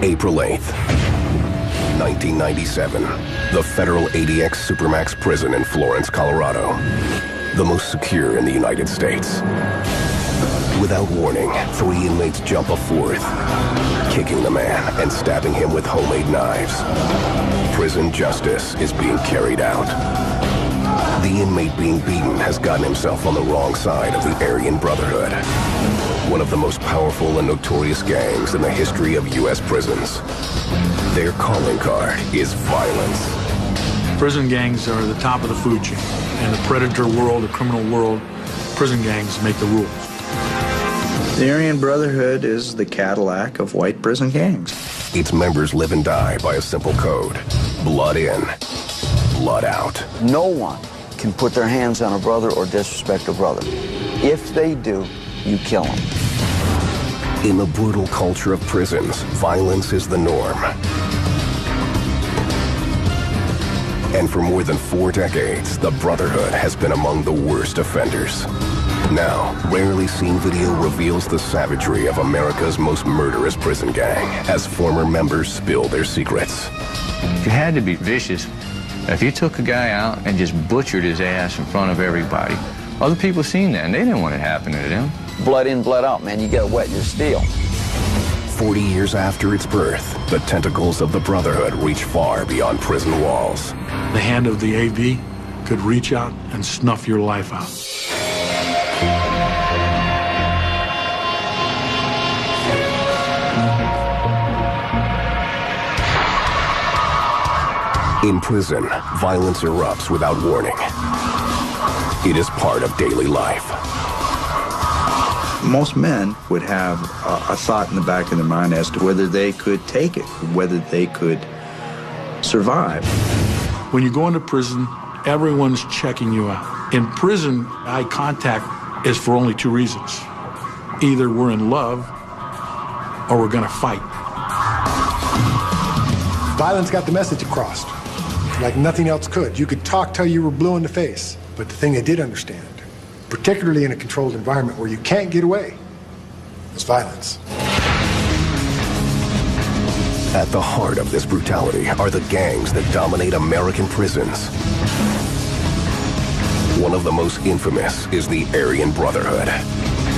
April 8th, 1997. The federal ADX Supermax prison in Florence, Colorado. The most secure in the United States. Without warning, 3 inmates jump a 4th, kicking the man and stabbing him with homemade knives. Prison justice is being carried out. The inmate being beaten has gotten himself on the wrong side of the Aryan Brotherhood, one of the most powerful and notorious gangs in the history of U.S. prisons. Their calling card is violence. Prison gangs are the top of the food chain. In the predator world, the criminal world, prison gangs make the rules. The Aryan Brotherhood is the Cadillac of white prison gangs. Its members live and die by a simple code: blood in, blood out. No one can put their hands on a brother or disrespect a brother. If they do, you kill them. In the brutal culture of prisons, violence is the norm. And for more than 4 decades, the Brotherhood has been among the worst offenders. Now, rarely seen video reveals the savagery of America's most murderous prison gang as former members spill their secrets. You had to be vicious. If you took a guy out and just butchered his ass in front of everybody, other people seen that and they didn't want it happening to them. Blood in, blood out, man. You gotta wet your steel. 40 years after its birth, the tentacles of the Brotherhood reach far beyond prison walls. The hand of the AV could reach out and snuff your life out. In prison, violence erupts without warning. It is part of daily life. Most men would have a thought in the back of their mind as to whether they could take it, whether they could survive. When you go into prison, everyone's checking you out. In prison, eye contact is for only 2 reasons. Either we're in love or we're gonna fight. Violence got the message across like nothing else could. You could talk till you were blue in the face, but the thing they did understand, particularly in a controlled environment where you can't get away, is violence. At the heart of this brutality are the gangs that dominate American prisons. One of the most infamous is the Aryan Brotherhood.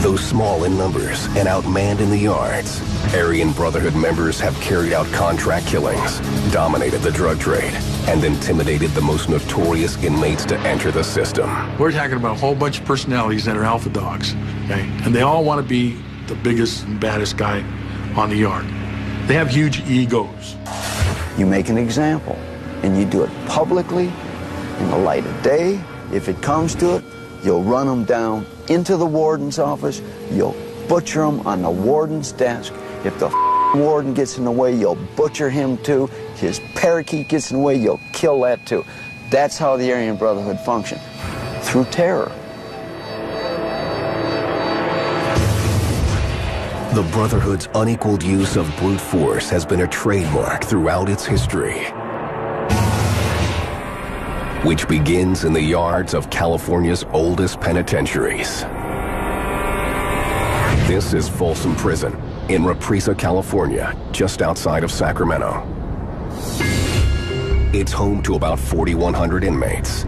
Though small in numbers and outmanned in the yards, Aryan Brotherhood members have carried out contract killings, dominated the drug trade, and intimidated the most notorious inmates to enter the system. We're talking about a whole bunch of personalities that are alpha dogs, okay? And they all want to be the biggest and baddest guy on the yard. They have huge egos. You make an example, and you do it publicly, in the light of day. If it comes to it, you'll run them down into the warden's office. You'll butcher them on the warden's desk. If the warden gets in the way, you'll butcher him too. His parakeet gets in the way, you'll kill that too. That's how the Aryan Brotherhood function, through terror. The Brotherhood's unequaled use of brute force has been a trademark throughout its history, which begins in the yards of California's oldest penitentiaries. This is Folsom Prison in Represa, California, just outside of Sacramento. It's home to about 4,100 inmates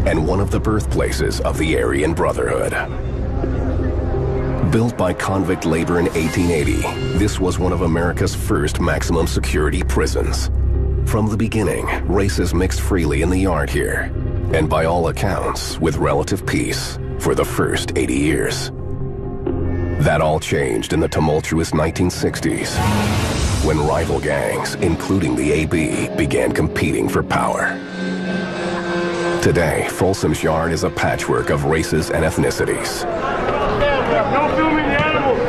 and one of the birthplaces of the Aryan Brotherhood. Built by convict labor in 1880, this was one of America's first maximum security prisons. From the beginning, races mixed freely in the yard here, and by all accounts, with relative peace for the first 80 years. That all changed in the tumultuous 1960s, when rival gangs, including the AB, began competing for power. Today, Folsom's yard is a patchwork of races and ethnicities. No filming the animals!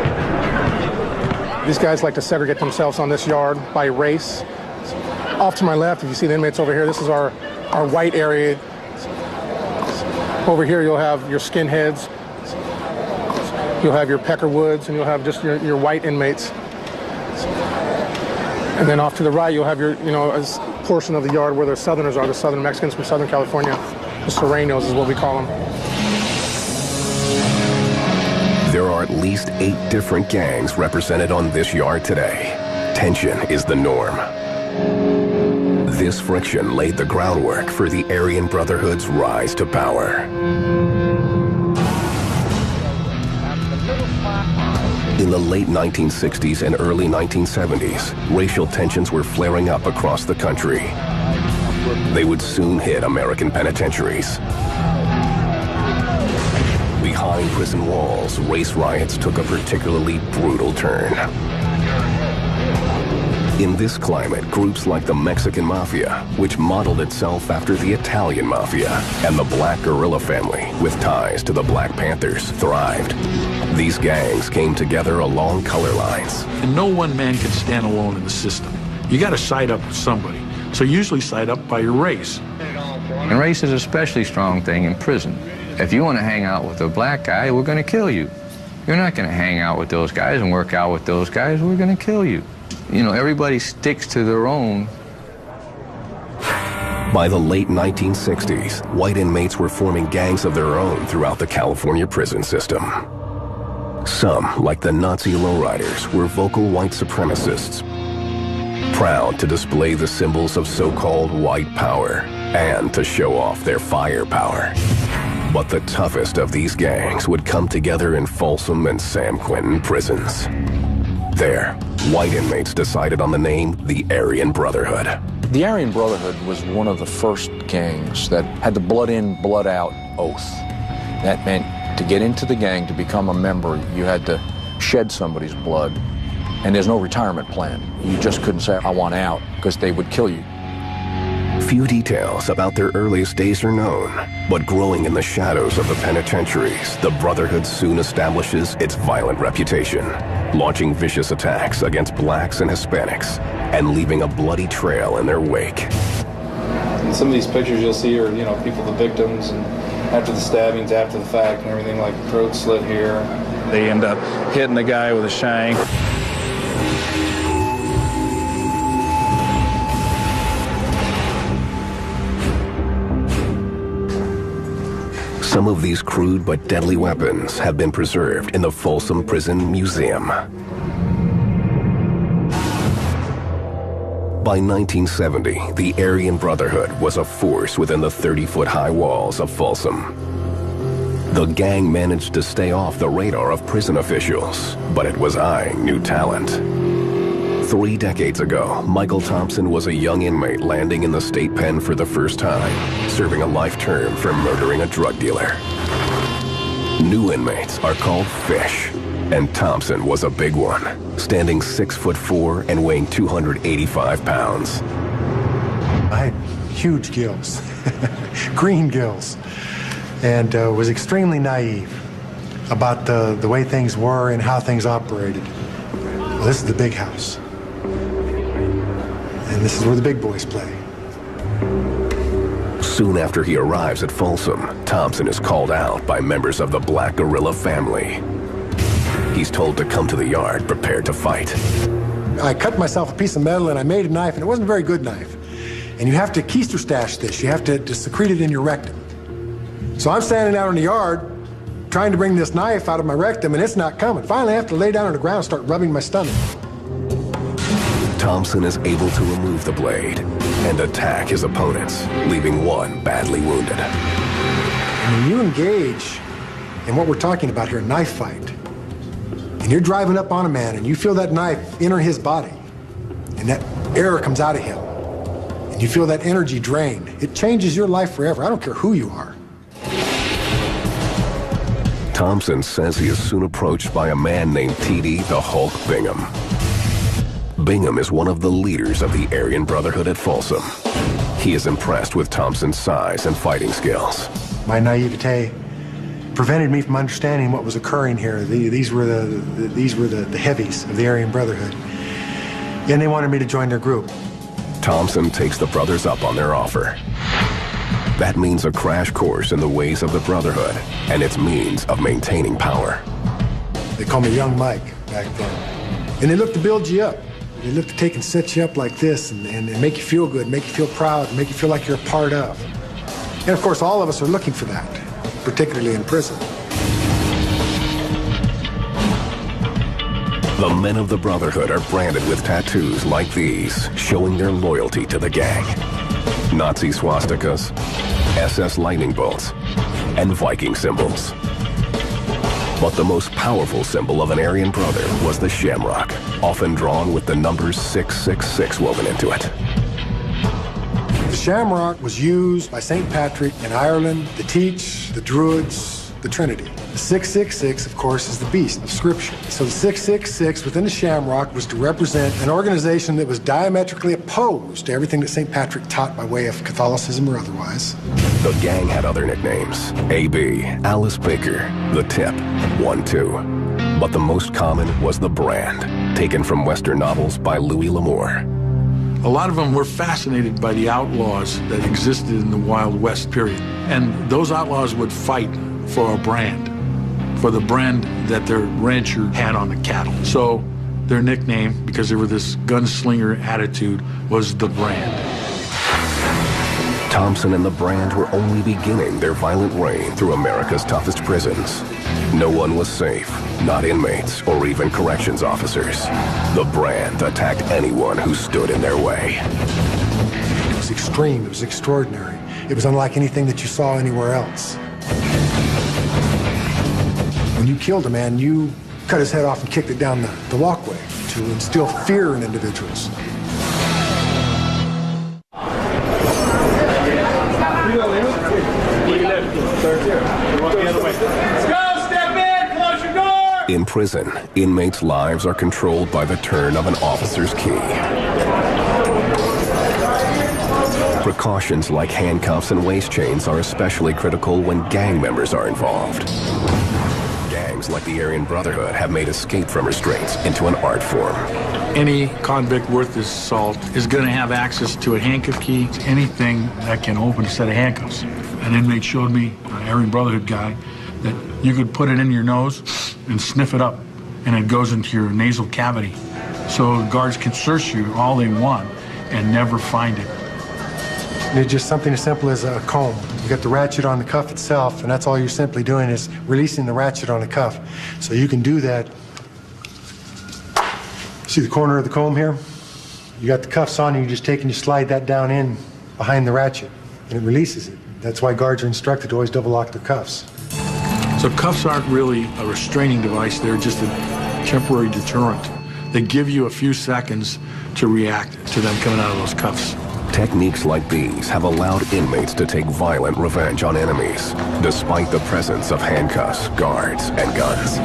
These guys like to segregate themselves on this yard by race. Off to my left, if you see the inmates over here, this is our white area. Over here, you'll have your skinheads. You'll have your peckerwoods, and you'll have just your white inmates. And then off to the right, you'll have your, a portion of the yard where the Southerners are, the Southern Mexicans from Southern California. The Serranos is what we call them. There are are at least 8 different gangs represented on this yard today. Tension is the norm. This friction laid the groundwork for the Aryan Brotherhood's rise to power. In the late 1960s and early 1970s, racial tensions were flaring up across the country. They would soon hit American penitentiaries. Behind prison walls, race riots took a particularly brutal turn. In this climate, groups like the Mexican Mafia, which modeled itself after the Italian Mafia, and the Black Guerrilla family, with ties to the Black Panthers, thrived. These gangs came together along color lines. And no one man can stand alone in the system. You got to side up with somebody. So usually side up by your race. And race is an especially strong thing in prison. If you want to hang out with a black guy, we're going to kill you. You're not going to hang out with those guys and work out with those guys, we're going to kill you. You know, everybody sticks to their own. By the late 1960s, white inmates were forming gangs of their own throughout the California prison system. Some, like the Nazi lowriders, were vocal white supremacists, proud to display the symbols of so-called white power and to show off their firepower. But the toughest of these gangs would come together in Folsom and San Quentin prisons. There, white inmates decided on the name the Aryan Brotherhood. The Aryan Brotherhood was one of the first gangs that had the blood in, blood out oath. That meant to get into the gang, to become a member, you had to shed somebody's blood. And there's no retirement plan. You just couldn't say, I want out, because they would kill you. Few details about their earliest days are known, but growing in the shadows of the penitentiaries, the Brotherhood soon establishes its violent reputation, launching vicious attacks against blacks and Hispanics, and leaving a bloody trail in their wake. And some of these pictures you'll see are, you know, people, the victims, and after the stabbings, after the fact, and everything, like throat slit here. They end up hitting the guy with a shank. Some of these crude but deadly weapons have been preserved in the Folsom Prison Museum. By 1970, the Aryan Brotherhood was a force within the 30-foot-high walls of Folsom. The gang managed to stay off the radar of prison officials, but it was eyeing new talent. 3 decades ago, Michael Thompson was a young inmate landing in the state pen for the first time, serving a life term for murdering a drug dealer. New inmates are called fish, and Thompson was a big one, standing 6'4" and weighing 285 pounds. I had huge gills, green gills, and was extremely naive about the way things were and how things operated. Well, this is the big house. And this is where the big boys play. Soon after he arrives at Folsom, Thompson is called out by members of the Black Guerrilla family. He's told to come to the yard prepared to fight. I cut myself a piece of metal and I made a knife, and it wasn't a very good knife. And you have to keister stash this. You have to secrete it in your rectum. So I'm standing out in the yard trying to bring this knife out of my rectum, and it's not coming. Finally, I have to lay down on the ground and start rubbing my stomach. Thompson is able to remove the blade and attack his opponents, leaving one badly wounded. When you engage in what we're talking about here, a knife fight, and you're driving up on a man and you feel that knife enter his body, and that air comes out of him, and you feel that energy drain, it changes your life forever. I don't care who you are. Thompson says he is soon approached by a man named T.D. the Hulk Bingham. Bingham is one of the leaders of the Aryan Brotherhood at Folsom. He is impressed with Thompson's size and fighting skills. My naivete prevented me from understanding what was occurring here. These were the heavies of the Aryan Brotherhood, and they wanted me to join their group. Thompson takes the brothers up on their offer. That means a crash course in the ways of the Brotherhood and its means of maintaining power. They called me Young Mike back then. And they look to build you up. They look to take and set you up like this and make you feel good, make you feel proud, make you feel like you're a part of. And of course, all of us are looking for that, particularly in prison. The men of the Brotherhood are branded with tattoos like these, showing their loyalty to the gang. Nazi swastikas, SS lightning bolts, and Viking symbols. But the most powerful symbol of an Aryan brother was the shamrock, often drawn with the numbers 666 woven into it. The shamrock was used by St. Patrick in Ireland to teach the Druids the Trinity. The 666, of course, is the beast of Scripture. So the 666 within the shamrock was to represent an organization that was diametrically opposed to everything that St. Patrick taught by way of Catholicism or otherwise. The gang had other nicknames: AB, Alice Baker, The Tip, 1-2. But the most common was the brand, taken from Western novels by Louis L'Amour. A lot of them were fascinated by the outlaws that existed in the Wild West period. And those outlaws would fight for a brand, for the brand that their rancher had on the cattle. So their nickname, because they were this gunslinger attitude, was the brand. Thompson and the brand were only beginning their violent reign through America's toughest prisons. No one was safe, not inmates or even corrections officers. The brand attacked anyone who stood in their way. It was extreme, it was extraordinary. It was unlike anything that you saw anywhere else. When you killed a man, you cut his head off and kicked it down the walkway to instill fear in individuals. In prison, inmates' lives are controlled by the turn of an officer's key. Precautions like handcuffs and waist chains are especially critical when gang members are involved. Gangs like the Aryan Brotherhood have made escape from restraints into an art form. Any convict worth his salt is going to have access to a handcuff key, anything that can open a set of handcuffs. An inmate showed me, an Aryan Brotherhood guy, that you could put it in your nose and sniff it up, and it goes into your nasal cavity. So guards can search you all they want and never find it. It's just something as simple as a comb. You got the ratchet on the cuff itself, and that's all you're simply doing is releasing the ratchet on the cuff. So you can do that. See the corner of the comb here? You got the cuffs on, and you just take and you slide that down in behind the ratchet, and it releases it. That's why guards are instructed to always double lock their cuffs. So cuffs aren't really a restraining device, they're just a temporary deterrent. They give you a few seconds to react to them coming out of those cuffs. Techniques like these have allowed inmates to take violent revenge on enemies, despite the presence of handcuffs, guards, and guns.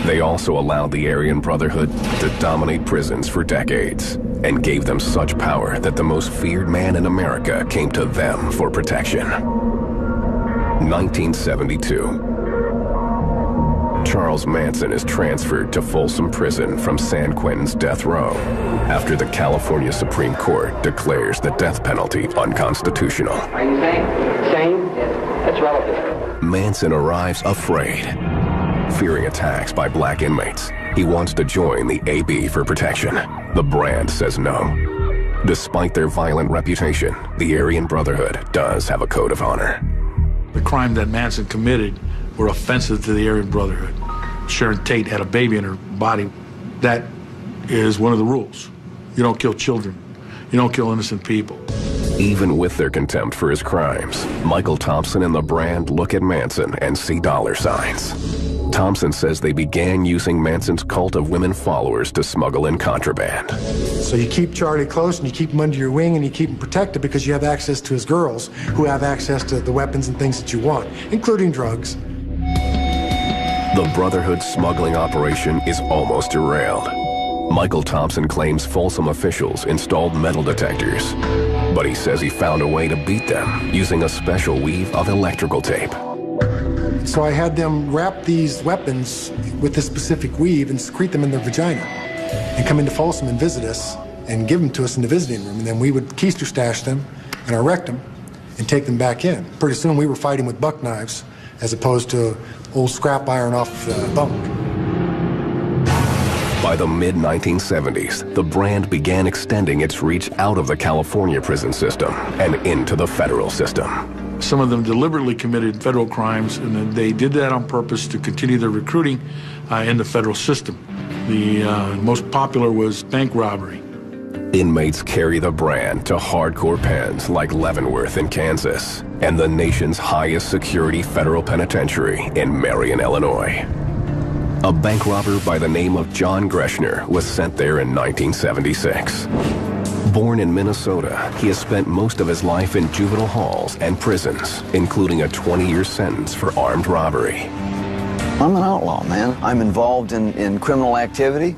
They also allowed the Aryan Brotherhood to dominate prisons for decades, and gave them such power that the most feared man in America came to them for protection. 1972. Charles Manson is transferred to Folsom Prison from San Quentin's death row after the California Supreme Court declares the death penalty unconstitutional. Are you sane? That's relative. Manson arrives afraid. Fearing attacks by black inmates, he wants to join the AB for protection. The brand says no. Despite their violent reputation, the Aryan Brotherhood does have a code of honor. The crime that Manson committed were offensive to the Aryan Brotherhood. Sharon Tate had a baby in her body. That is one of the rules. You don't kill children. You don't kill innocent people. Even with their contempt for his crimes, Michael Thompson and the brand look at Manson and see dollar signs. Thompson says they began using Manson's cult of women followers to smuggle in contraband. So you keep Charlie close and you keep him under your wing and you keep him protected because you have access to his girls who have access to the weapons and things that you want, including drugs. The Brotherhood's smuggling operation is almost derailed. Michael Thompson claims Folsom officials installed metal detectors, but he says he found a way to beat them using a special weave of electrical tape. So I had them wrap these weapons with this specific weave and secrete them in their vagina and come into Folsom and visit us and give them to us in the visiting room. And then we would keister stash them and erect them and take them back in. Pretty soon we were fighting with buck knives as opposed to old scrap iron off the bunk. By the mid-1970s, the brand began extending its reach out of the California prison system and into the federal system. Some of them deliberately committed federal crimes, and then they did that on purpose to continue their recruiting in the federal system. The most popular was bank robbery. Inmates carry the brand to hardcore pens like Leavenworth in Kansas and the nation's highest security federal penitentiary in Marion, Illinois. A bank robber by the name of John Greshner was sent there in 1976. Born in Minnesota, he has spent most of his life in juvenile halls and prisons, including a 20-year sentence for armed robbery. I'm an outlaw, man. I'm involved in criminal activity.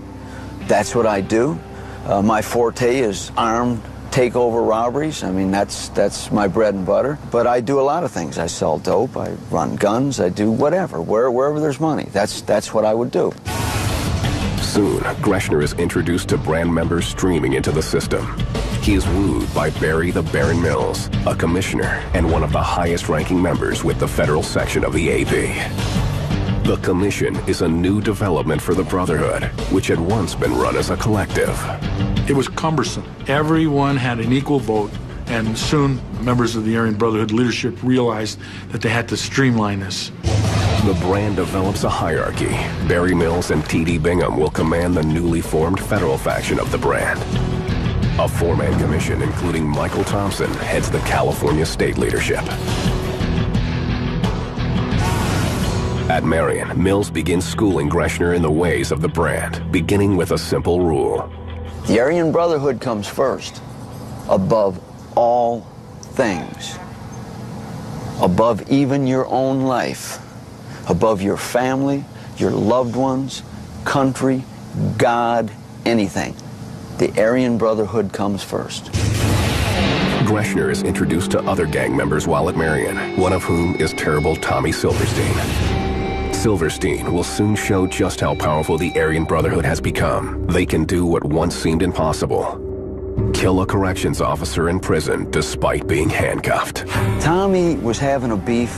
That's what I do. My forte is armed takeover robberies. I mean, that's my bread and butter. But I do a lot of things. I sell dope, I run guns, I do whatever, wherever there's money. That's what I would do. Soon, Greshner is introduced to brand members streaming into the system. He is wooed by Barry the Baron Mills, a commissioner and one of the highest-ranking members with the federal section of the AP. The commission is a new development for the Brotherhood, which had once been run as a collective. It was cumbersome. Everyone had an equal vote, and soon members of the Aryan Brotherhood leadership realized that they had to streamline this. The brand develops a hierarchy. Barry Mills and T.D. Bingham will command the newly formed federal faction of the brand. A four-man commission, including Michael Thompson, heads the California state leadership. At Marion, Mills begins schooling Greshner in the ways of the brand, beginning with a simple rule. The Aryan Brotherhood comes first, above all things, above even your own life, above your family, your loved ones, country, God, anything. The Aryan Brotherhood comes first. Greshner is introduced to other gang members while at Marion, one of whom is terrible Tommy Silverstein. Silverstein will soon show just how powerful the Aryan Brotherhood has become. They can do what once seemed impossible: kill a corrections officer in prison despite being handcuffed. Tommy was having a beef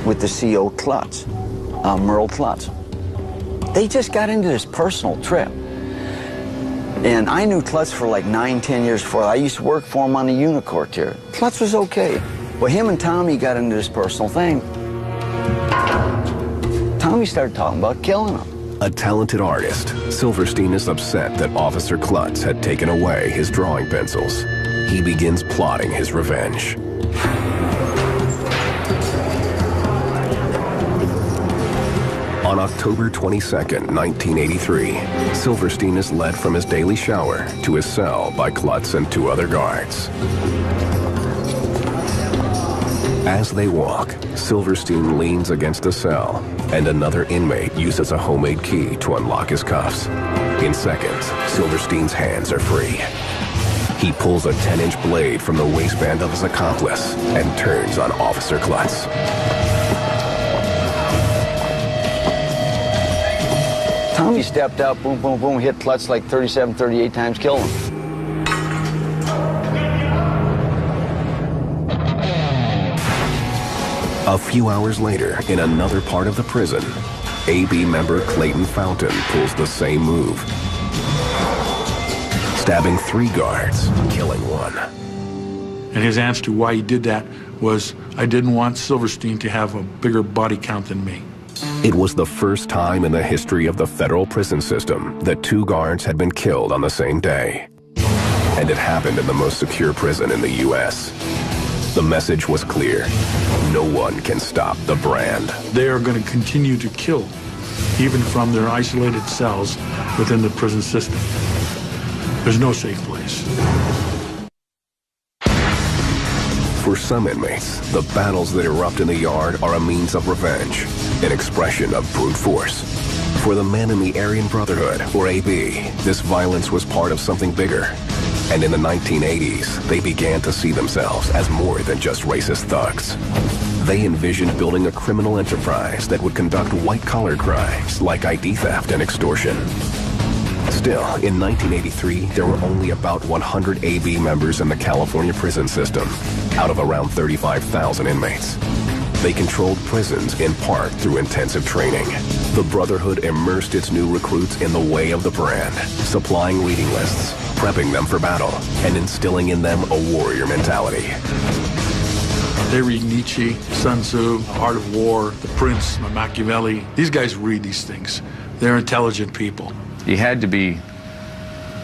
with the CO Klutz, Merle Klutz. They just got into this personal trip. And I knew Klutz for like 9-10 years before. I used to work for him on the Unicorp here. Klutz was okay. Well, him and Tommy got into this personal thing. Tommy started talking about killing him. A talented artist, Silverstein is upset that Officer Klutz had taken away his drawing pencils. He begins plotting his revenge. On October 22nd, 1983, Silverstein is led from his daily shower to his cell by Klutz and two other guards. As they walk, Silverstein leans against a cell, and another inmate uses a homemade key to unlock his cuffs. In seconds, Silverstein's hands are free. He pulls a 10-inch blade from the waistband of his accomplice and turns on Officer Klutz. Tommy stepped out, boom, boom, boom, hit Klutz like 37, 38 times, killed him. A few hours later, in another part of the prison, AB member Clayton Fountain pulls the same move, stabbing 3 guards, killing 1. And his answer to why he did that was, I didn't want Silverstein to have a bigger body count than me. It was the first time in the history of the federal prison system that 2 guards had been killed on the same day. And it happened in the most secure prison in the U.S. The message was clear: no one can stop the brand. They are going to continue to kill, even from their isolated cells within the prison system. There's no safe place. For some inmates, the battles that erupt in the yard are a means of revenge, an expression of brute force. For the men in the Aryan Brotherhood, or AB, this violence was part of something bigger. And in the 1980s, they began to see themselves as more than just racist thugs. They envisioned building a criminal enterprise that would conduct white-collar crimes like ID theft and extortion. Still, in 1983, there were only about 100 AB members in the California prison system, out of around 35,000 inmates. They controlled prisons in part through intensive training. The Brotherhood immersed its new recruits in the way of the brand, supplying reading lists, prepping them for battle, and instilling in them a warrior mentality. They read Nietzsche, Sun Tzu, Art of War, The Prince, Machiavelli. These guys read these things. They're intelligent people. You had to be,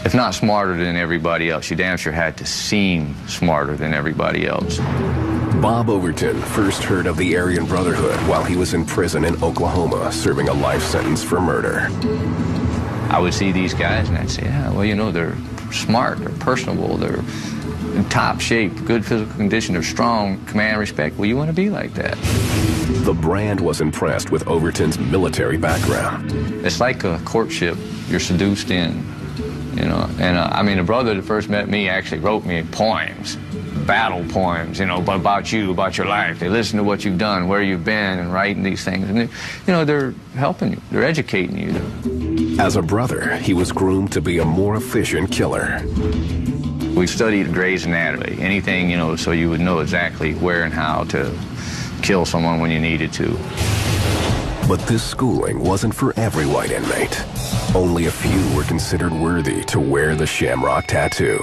if not smarter than everybody else, you damn sure had to seem smarter than everybody else. Bob Overton first heard of the Aryan Brotherhood while he was in prison in Oklahoma, serving a life sentence for murder. I would see these guys and I'd say, yeah, well, you know, they're smart, they're personable, they're in top shape, good physical condition, they're strong, command respect. Well, you want to be like that. The Brand was impressed with Overton's military background. It's like a courtship you're seduced in, you know. And I mean, the brother that first met me actually wrote me poems, battle poems, you know, about you, about your life. They listen to what you've done, where you've been, and writing these things. And, you know, they're helping you. They're educating you. As a brother, he was groomed to be a more efficient killer. We studied Gray's Anatomy, anything, you know, so you would know exactly where and how to kill someone when you needed to. But this schooling wasn't for every white inmate. Only a few were considered worthy to wear the shamrock tattoo.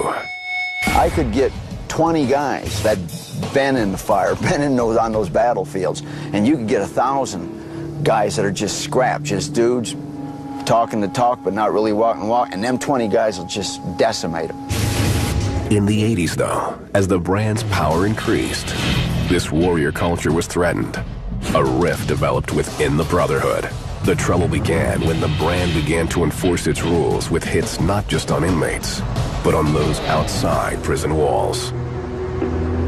I could get 20 guys that been in the fire, been on those battlefields, and you could get 1,000 guys that are just scrap, just dudes talking the talk but not really walking the walk, and them 20 guys will just decimate them. In the 80s, though, as the Brand's power increased, this warrior culture was threatened. A rift developed within the Brotherhood. The trouble began when the Brand began to enforce its rules with hits not just on inmates, but on those outside prison walls.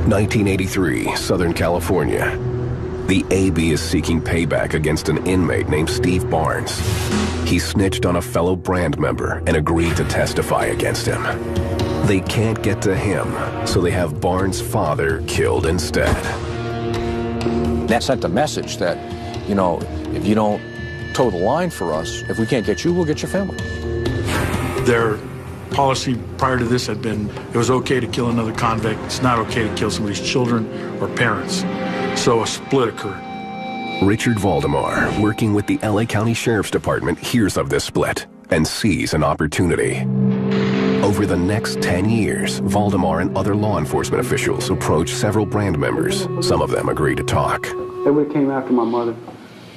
1983, Southern California. The AB is seeking payback against an inmate named Steve Barnes. He snitched on a fellow Brand member and agreed to testify against him. They can't get to him, so they have Barnes' father killed instead. That sent a message that, you know, if you don't toe the line for us, if we can't get you, we'll get your family. Their policy prior to this had been it was okay to kill another convict. It's not okay to kill somebody's children or parents. So a split occurred. Richard Valdemar, working with the LA County Sheriff's Department, hears of this split and sees an opportunity. Over the next 10 years, Valdemar and other law enforcement officials approached several Brand members. Some of them agreed to talk. They would have came after my mother,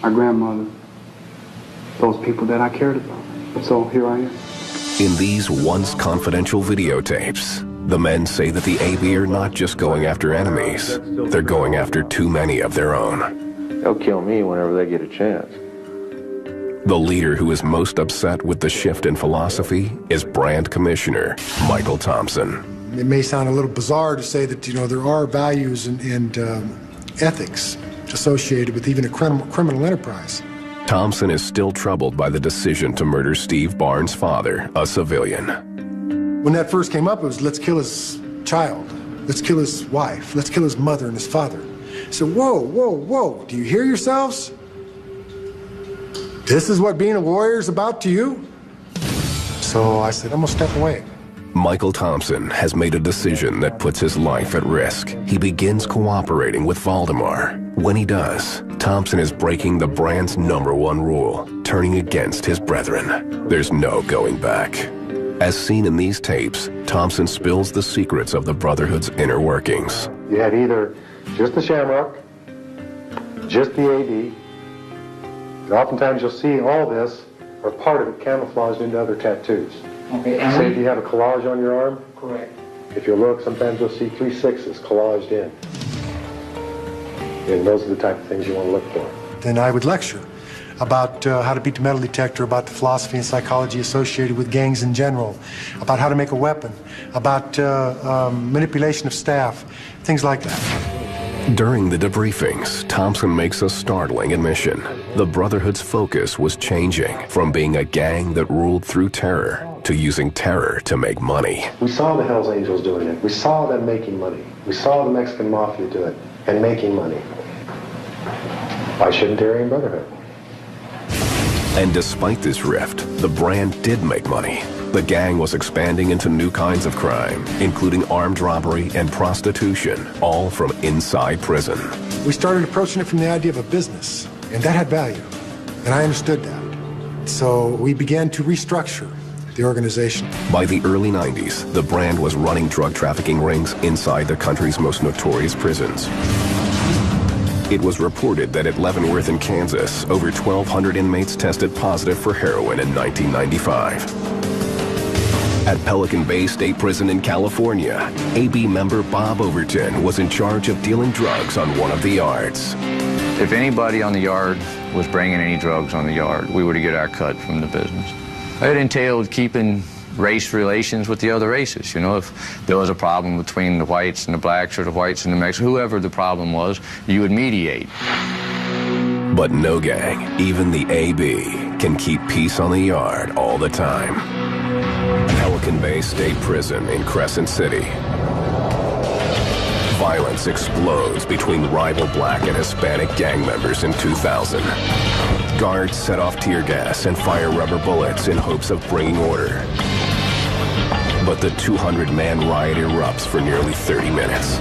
my grandmother, those people that I cared about. So here I am. In these once confidential videotapes, the men say that the AB are not just going after enemies, they're going after too many of their own. They'll kill me whenever they get a chance. The leader who is most upset with the shift in philosophy is Brand Commissioner Michael Thompson. It may sound a little bizarre to say that, you know, there are values and ethics associated with even a criminal enterprise. Thompson is still troubled by the decision to murder Steve Barnes' father, a civilian. When that first came up, it was let's kill his child, let's kill his wife, let's kill his mother and his father. So whoa, whoa, whoa, do you hear yourselves? This is what being a warrior is about to you? So I said, I'm gonna step away. Michael Thompson has made a decision that puts his life at risk. He begins cooperating with Valdemar. When he does, Thompson is breaking the Brand's #1 rule, turning against his brethren. There's no going back. As seen in these tapes, Thompson spills the secrets of the Brotherhood's inner workings. You had either just the Shamrock, just the AD. Oftentimes you'll see all this, or part of it, camouflaged into other tattoos. Okay, Say if you have a collage on your arm. Correct. If you look, sometimes you'll see 3 6s collaged in. And those are the type of things you want to look for. Then I would lecture about how to beat the metal detector, about the philosophy and psychology associated with gangs in general, about how to make a weapon, about manipulation of staff, things like that. During the debriefings, Thompson makes a startling admission. The Brotherhood's focus was changing from being a gang that ruled through terror to using terror to make money. We saw the Hells Angels doing it. We saw them making money. We saw the Mexican Mafia do it and making money. Why shouldn't the Aryan Brotherhood? And despite this rift, the Brand did make money. The gang was expanding into new kinds of crime, including armed robbery and prostitution, all from inside prison. We started approaching it from the idea of a business, and that had value, and I understood that. So we began to restructure the organization. By the early 90s, the Brand was running drug trafficking rings inside the country's most notorious prisons. It was reported that at Leavenworth in Kansas, over 1,200 inmates tested positive for heroin in 1995. At Pelican Bay State Prison in California, AB member Bob Overton was in charge of dealing drugs on one of the yards. If anybody on the yard was bringing any drugs on the yard, we were to get our cut from the business. It entailed keeping race relations with the other races. You know, if there was a problem between the whites and the blacks or the whites and the Mexicans, whoever the problem was, you would mediate. But no gang, even the AB, can keep peace on the yard all the time. Pelican Bay State Prison in Crescent City. Violence explodes between rival black and Hispanic gang members in 2000. Guards set off tear gas and fire rubber bullets in hopes of bringing order. But the 200-man riot erupts for nearly 30 minutes.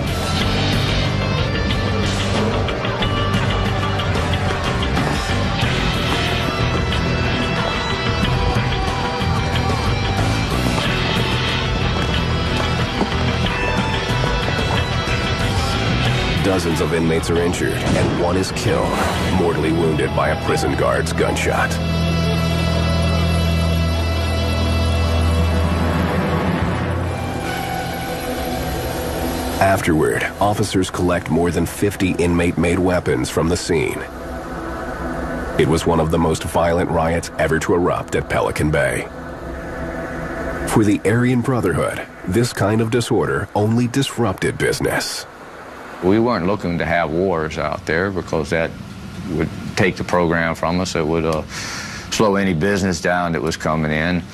Dozens of inmates are injured, and one is killed, mortally wounded by a prison guard's gunshot. Afterward, officers collect more than 50 inmate-made weapons from the scene. It was one of the most violent riots ever to erupt at Pelican Bay. For the Aryan Brotherhood, this kind of disorder only disrupted business. We weren't looking to have wars out there because that would take the program from us. It would slow any business down that was coming in.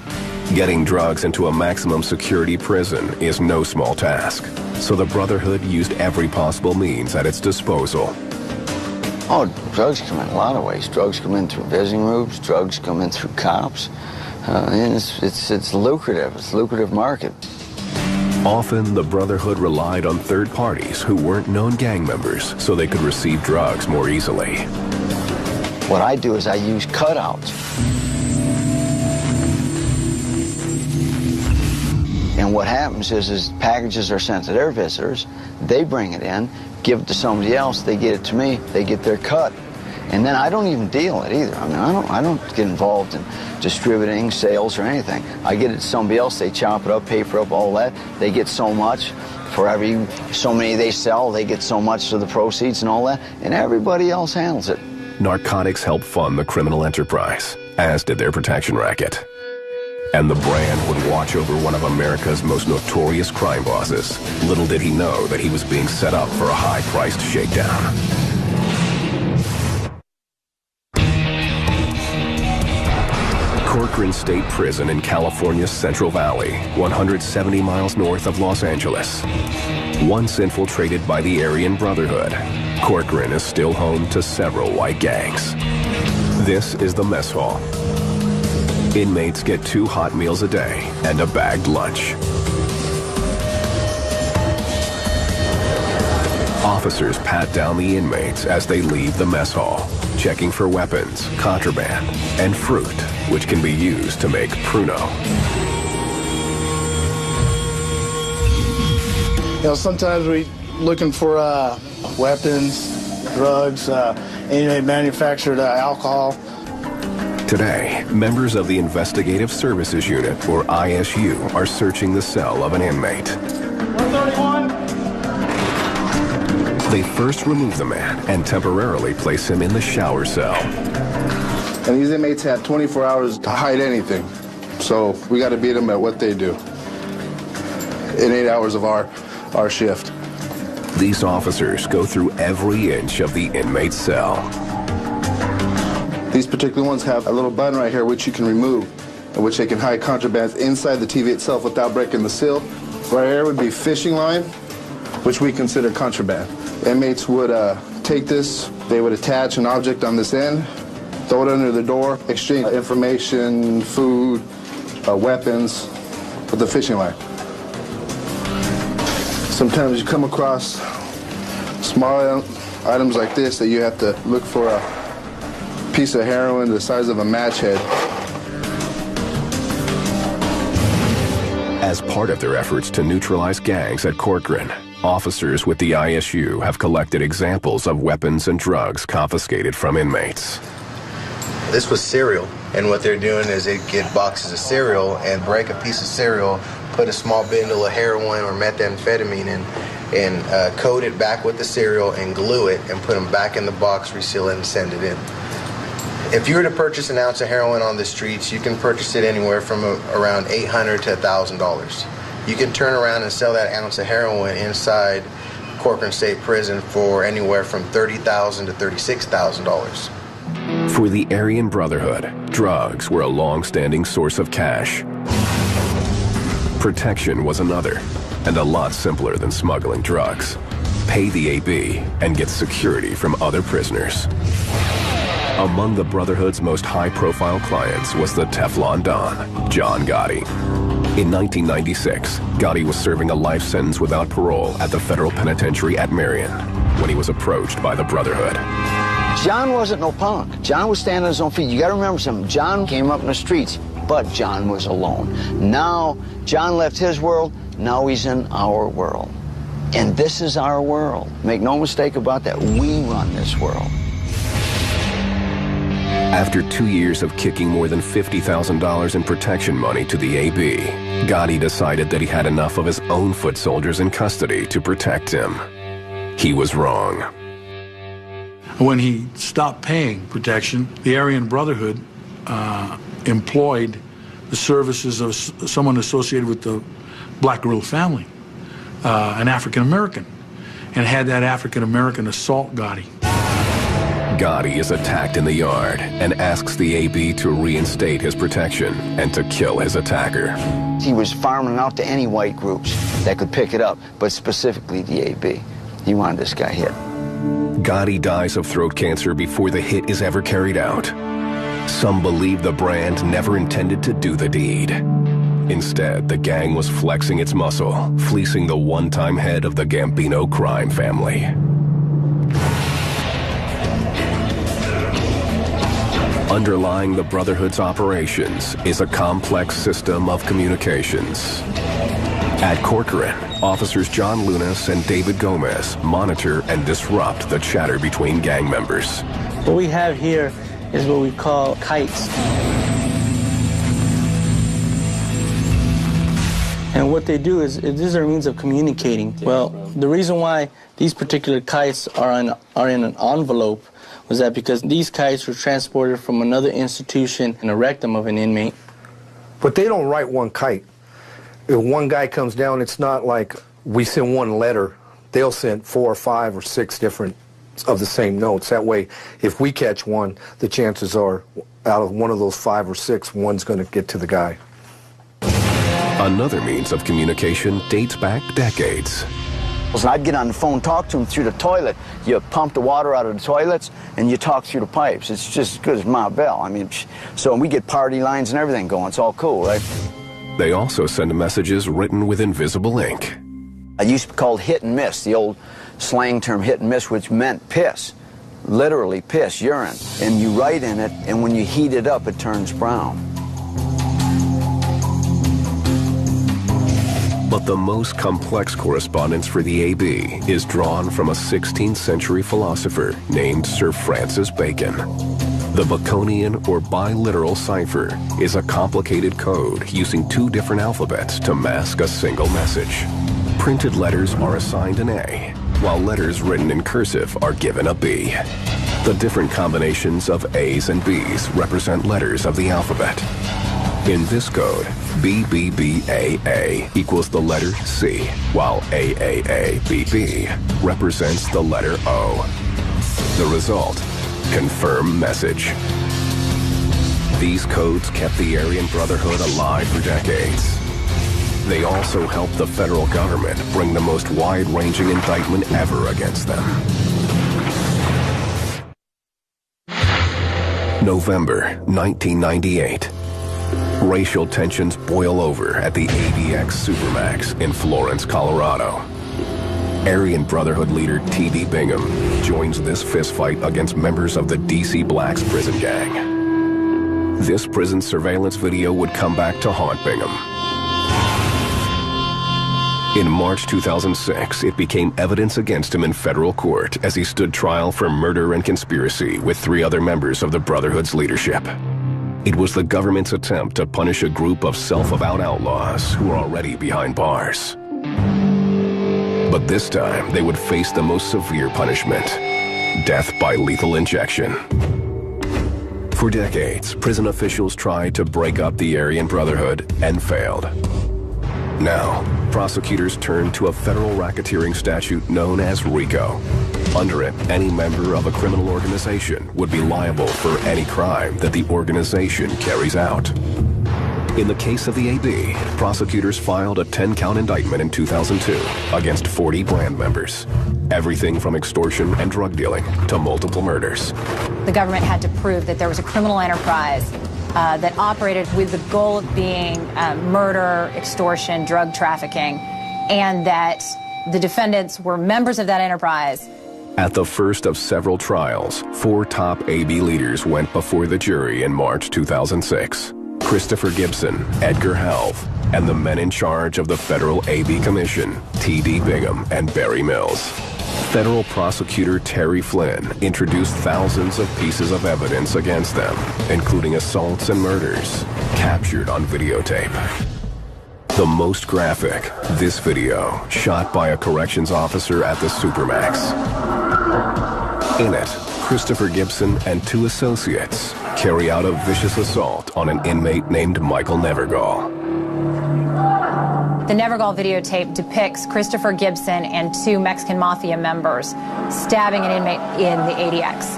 Getting drugs into a maximum security prison is no small task, so the Brotherhood used every possible means at its disposal. Oh, drugs come in a lot of ways. Drugs come in through visiting rooms, drugs come in through cops. And it's lucrative. It's a lucrative market. Often, the Brotherhood relied on third parties who weren't known gang members so they could receive drugs more easily. What I do is I use cutouts. And what happens is packages are sent to their visitors, they bring it in, give it to somebody else, they get it to me, they get their cut. And then I don't even deal it either. I mean, I don't get involved in distributing, sales, or anything. I get it to somebody else, they chop it up, paper up, all that. They get so much. For every so many they sell, they get so much of the proceeds and all that, and everybody else handles it. Narcotics help fund the criminal enterprise, as did their protection racket. And the brand would watch over one of America's most notorious crime bosses. Little did he know that he was being set up for a high-priced shakedown. Corcoran State Prison in California's Central Valley, 170 miles north of Los Angeles. Once infiltrated by the Aryan Brotherhood, Corcoran is still home to several white gangs. This is the mess hall. Inmates get 2 hot meals a day and a bagged lunch. Officers pat down the inmates as they leave the mess hall, checking for weapons, contraband, and fruit, which can be used to make pruno. You know, sometimes we looking for weapons, drugs, inmate manufactured alcohol. Today, members of the Investigative Services Unit, or ISU, are searching the cell of an inmate. 131. They first remove the man and temporarily place him in the shower cell. And these inmates have 24 hours to hide anything. So we got to beat them at what they do in 8 hours of our shift. These officers go through every inch of the inmate's cell. These particular ones have a little button right here which you can remove, in which they can hide contrabands inside the TV itself without breaking the seal. Right here would be fishing line, which we consider contraband. Inmates would take this, they would attach an object on this end, throw it under the door, exchange information, food, weapons with the fishing line. Sometimes you come across small items like this that you have to look for a piece of heroin the size of a match head. As part of their efforts to neutralize gangs at Corcoran, officers with the ISU have collected examples of weapons and drugs confiscated from inmates. This was cereal, and what they're doing is they get boxes of cereal and break a piece of cereal, put a small bundle of heroin or methamphetamine in, and coat it back with the cereal and glue it and put them back in the box, reseal it, and send it in. If you were to purchase an ounce of heroin on the streets, you can purchase it anywhere from around $800 to $1,000. You can turn around and sell that ounce of heroin inside Corcoran State Prison for anywhere from $30,000 to $36,000. For the Aryan Brotherhood, drugs were a long-standing source of cash. Protection was another, and a lot simpler than smuggling drugs. Pay the AB and get security from other prisoners. Among the Brotherhood's most high-profile clients was the Teflon Don, John Gotti. In 1996, Gotti was serving a life sentence without parole at the federal penitentiary at Marion when he was approached by the Brotherhood. John wasn't no punk. John was standing on his own feet. You got to remember something. John came up in the streets, but John was alone. Now, John left his world. Now he's in our world. And this is our world. Make no mistake about that. We run this world. After 2 years of kicking more than $50,000 in protection money to the AB, Gotti decided that he had enough of his own foot soldiers in custody to protect him. He was wrong. When he stopped paying protection, the Aryan Brotherhood employed the services of someone associated with the Black Guerrilla family, an African-American, and had that African-American assault Gotti. Gotti is attacked in the yard and asks the AB to reinstate his protection and to kill his attacker. He was farming out to any white groups that could pick it up, but specifically the AB. He wanted this guy hit. Gotti dies of throat cancer before the hit is ever carried out. Some believe the brand never intended to do the deed. Instead, the gang was flexing its muscle, fleecing the one-time head of the Gambino crime family. Underlying the Brotherhood's operations is a complex system of communications. At Corcoran, officers John Lunas and David Gomez monitor and disrupt the chatter between gang members. What we have here is what we call kites. And what they do is, these are a means of communicating. Well, the reason why these particular kites are in an envelope was that because these kites were transported from another institution in a rectum of an inmate. But they don't write one kite. If one guy comes down, it's not like we send one letter. They'll send 4 or 5 or 6 different of the same notes. That way, if we catch one, the chances are out of one of those 5 or 6, one's going to get to the guy. Another means of communication dates back decades. So I'd get on the phone, talk to him through the toilet. You pump the water out of the toilets, and you talk through the pipes. It's just as good as Ma Bell. I mean, so we get party lines and everything going. It's all cool, right? They also send messages written with invisible ink. I used to be called hit and miss, the old slang term hit and miss, which meant piss. Literally piss, urine. And you write in it, and when you heat it up, it turns brown. But the most complex correspondence for the AB is drawn from a 16th century philosopher named Sir Francis Bacon. The Baconian or biliteral cipher is a complicated code using 2 different alphabets to mask a single message. Printed letters are assigned an A, while letters written in cursive are given a B. The different combinations of A's and B's represent letters of the alphabet. In this code, BBBAA equals the letter C, while AAABB represents the letter O. The result, confirm message. These codes kept the Aryan Brotherhood alive for decades. They also helped the federal government bring the most wide-ranging indictment ever against them. November 1998. Racial tensions boil over at the ADX Supermax in Florence, Colorado. Aryan Brotherhood leader T.D. Bingham joins this fistfight against members of the D.C. Blacks prison gang. This prison surveillance video would come back to haunt Bingham. In March 2006, it became evidence against him in federal court as he stood trial for murder and conspiracy with 3 other members of the Brotherhood's leadership. It was the government's attempt to punish a group of self-avowed outlaws who were already behind bars. But this time, they would face the most severe punishment: death by lethal injection. For decades, prison officials tried to break up the Aryan Brotherhood and failed. Now, prosecutors turned to a federal racketeering statute known as RICO. Under it, any member of a criminal organization would be liable for any crime that the organization carries out. In the case of the AB, prosecutors filed a 10-count indictment in 2002 against 40 brand members. Everything from extortion and drug dealing to multiple murders. The government had to prove that there was a criminal enterprise that operated with the goal of being murder, extortion, drug trafficking, and that the defendants were members of that enterprise. At the first of several trials, 4 top AB leaders went before the jury in March 2006. Christopher Gibson, Edgar Halve, and the men in charge of the federal AB Commission, T.D. Bingham and Barry Mills. Federal prosecutor Terry Flynn introduced thousands of pieces of evidence against them, including assaults and murders, captured on videotape. The most graphic, this video, shot by a corrections officer at the Supermax. In it, Christopher Gibson and 2 associates carry out a vicious assault on an inmate named Michael Nevergall. The Nevergall videotape depicts Christopher Gibson and 2 Mexican Mafia members stabbing an inmate in the ADX.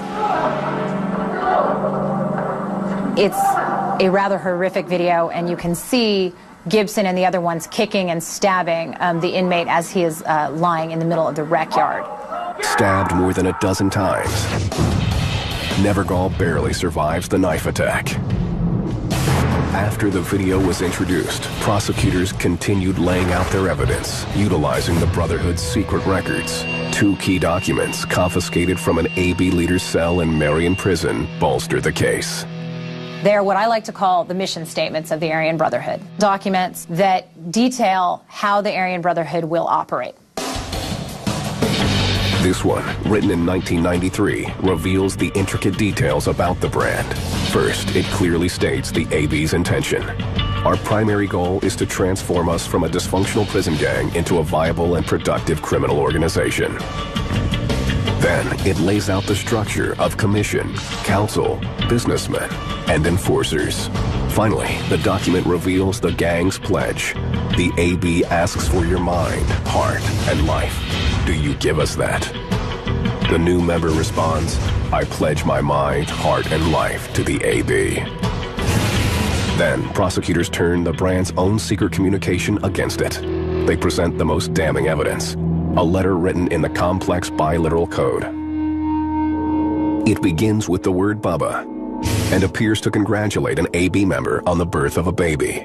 It's a rather horrific video, and you can see Gibson and the other ones kicking and stabbing the inmate as he is lying in the middle of the rec yard. Stabbed more than a dozen times, Nevergall barely survives the knife attack. After the video was introduced, prosecutors continued laying out their evidence, utilizing the Brotherhood's secret records. 2 key documents confiscated from an AB leader's cell in Marion Prison bolstered the case. They're what I like to call the mission statements of the Aryan Brotherhood. Documents that detail how the Aryan Brotherhood will operate. This one, written in 1993, reveals the intricate details about the brand. First, it clearly states the AB's intention. Our primary goal is to transform us from a dysfunctional prison gang into a viable and productive criminal organization. Then, it lays out the structure of commission, counsel, businessmen, and enforcers. Finally, the document reveals the gang's pledge. The AB asks for your mind, heart, and life. Do you give us that? The new member responds, I pledge my mind, heart, and life to the AB. Then, prosecutors turn the brand's own secret communication against it. They present the most damning evidence, a letter written in the complex biliteral code. It begins with the word Bubba and appears to congratulate an AB member on the birth of a baby.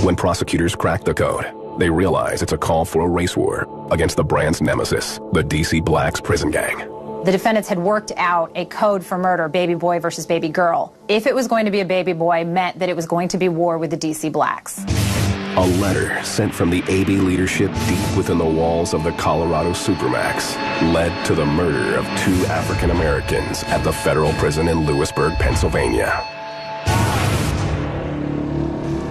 When prosecutors crack the code, they realize it's a call for a race war against the brand's nemesis, the DC Blacks prison gang. The defendants had worked out a code for murder, baby boy versus baby girl. If it was going to be a baby boy, meant that it was going to be war with the DC Blacks. A letter sent from the AB leadership deep within the walls of the Colorado Supermax led to the murder of 2 African Americans at the federal prison in Lewisburg, Pennsylvania.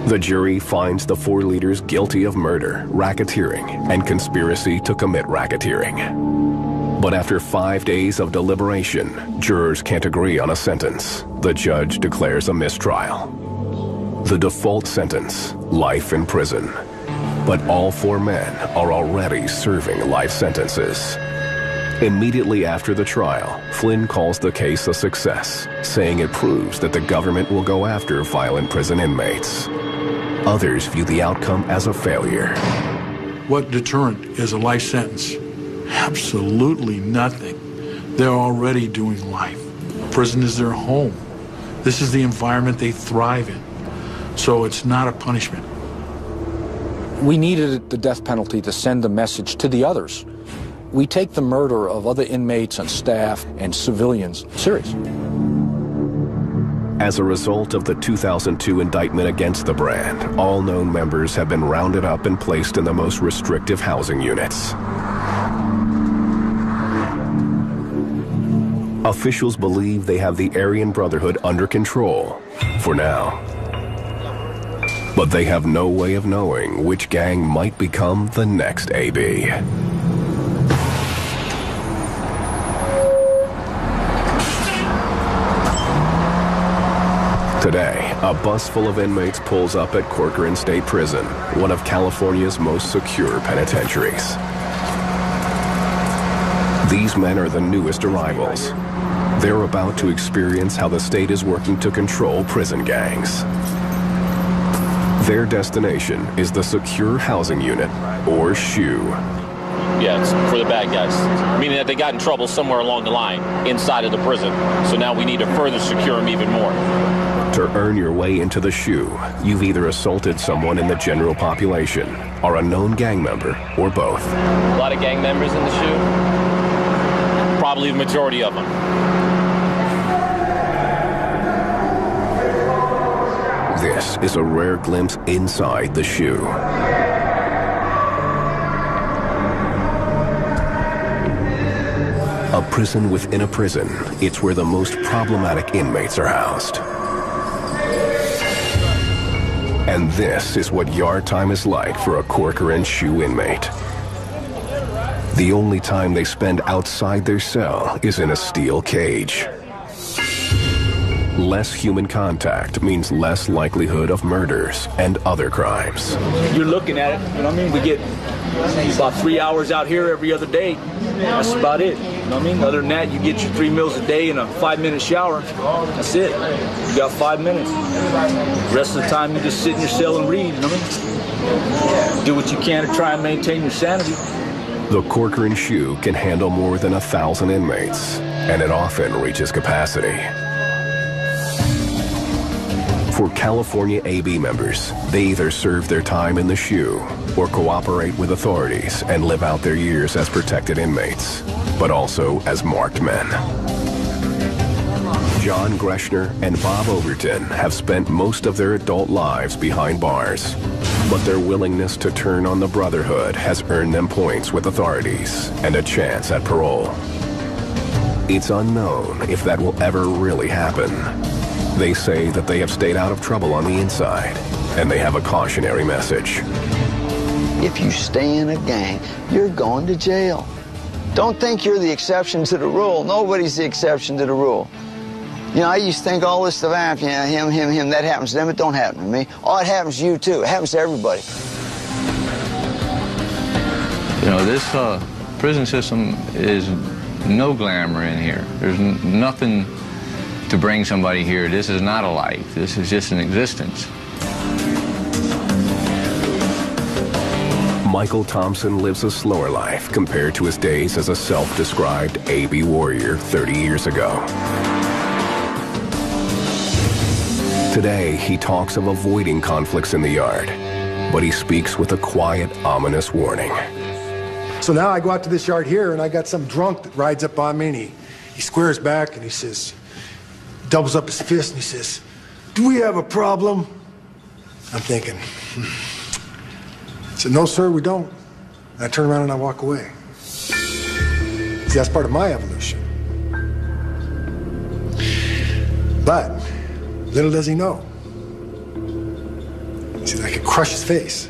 The jury finds the 4 leaders guilty of murder, racketeering, and conspiracy to commit racketeering. But after 5 days of deliberation, jurors can't agree on a sentence. The judge declares a mistrial. The default sentence, life in prison. But all 4 men are already serving life sentences. Immediately after the trial, Flynn calls the case a success, saying it proves that the government will go after violent prison inmates. Others view the outcome as a failure. What deterrent is a life sentence? Absolutely nothing. They're already doing life. Prison is their home. This is the environment they thrive in. So it's not a punishment. We needed the death penalty to send a message to the others. We take the murder of other inmates and staff and civilians serious. As a result of the 2002 indictment against the brand, all known members have been rounded up and placed in the most restrictive housing units. Officials believe they have the Aryan Brotherhood under control, for now. But they have no way of knowing which gang might become the next AB. Today, a bus full of inmates pulls up at Corcoran State Prison, one of California's most secure penitentiaries. These men are the newest arrivals. They're about to experience how the state is working to control prison gangs. Their destination is the Secure Housing Unit, or SHU. Yeah, it's for the bad guys, meaning that they got in trouble somewhere along the line inside of the prison. So now we need to further secure them even more. To earn your way into the SHU, you've either assaulted someone in the general population, are a known gang member, or both. A lot of gang members in the SHU? Probably the majority of them. This is a rare glimpse inside the SHU. A prison within a prison, it's where the most problematic inmates are housed. And this is what yard time is like for a Corcoran SHU inmate. The only time they spend outside their cell is in a steel cage. Less human contact means less likelihood of murders and other crimes. You're looking at it, you know what I mean? We get about 3 hours out here every other day. That's about it, you know what I mean? Other than that, you get your 3 meals a day and a 5-minute shower. That's it. You got 5 minutes. The rest of the time, you just sit in your cell and read, you know what I mean? Do what you can to try and maintain your sanity. The Corcoran SHU can handle more than 1,000 inmates, and it often reaches capacity. For California AB members, they either serve their time in the SHU or cooperate with authorities and live out their years as protected inmates, but also as marked men. John Greshner and Bob Overton have spent most of their adult lives behind bars, but their willingness to turn on the Brotherhood has earned them points with authorities and a chance at parole. It's unknown if that will ever really happen. They say that they have stayed out of trouble on the inside, and they have a cautionary message. If you stay in a gang, you're going to jail. Don't think you're the exception to the rule. Nobody's the exception to the rule. You know, I used to think all this stuff happens, yeah, him, that happens to them. It don't happen to me. Oh, it happens to you, too. It happens to everybody. You know, this prison system is no glamour in here. There's nothing to bring somebody here. This is not a life. This is just an existence. Michael Thompson lives a slower life compared to his days as a self-described AB warrior 30 years ago. Today, he talks of avoiding conflicts in the yard, but he speaks with a quiet, ominous warning. So now I go out to this yard here, and I got some drunk that rides up on me, and he squares back, and he says, doubles up his fist, and he says, "Do we have a problem?" I'm thinking, I said, "No, sir, we don't." And I turn around and I walk away. See, that's part of my evolution. But little does he know. See, I could crush his face.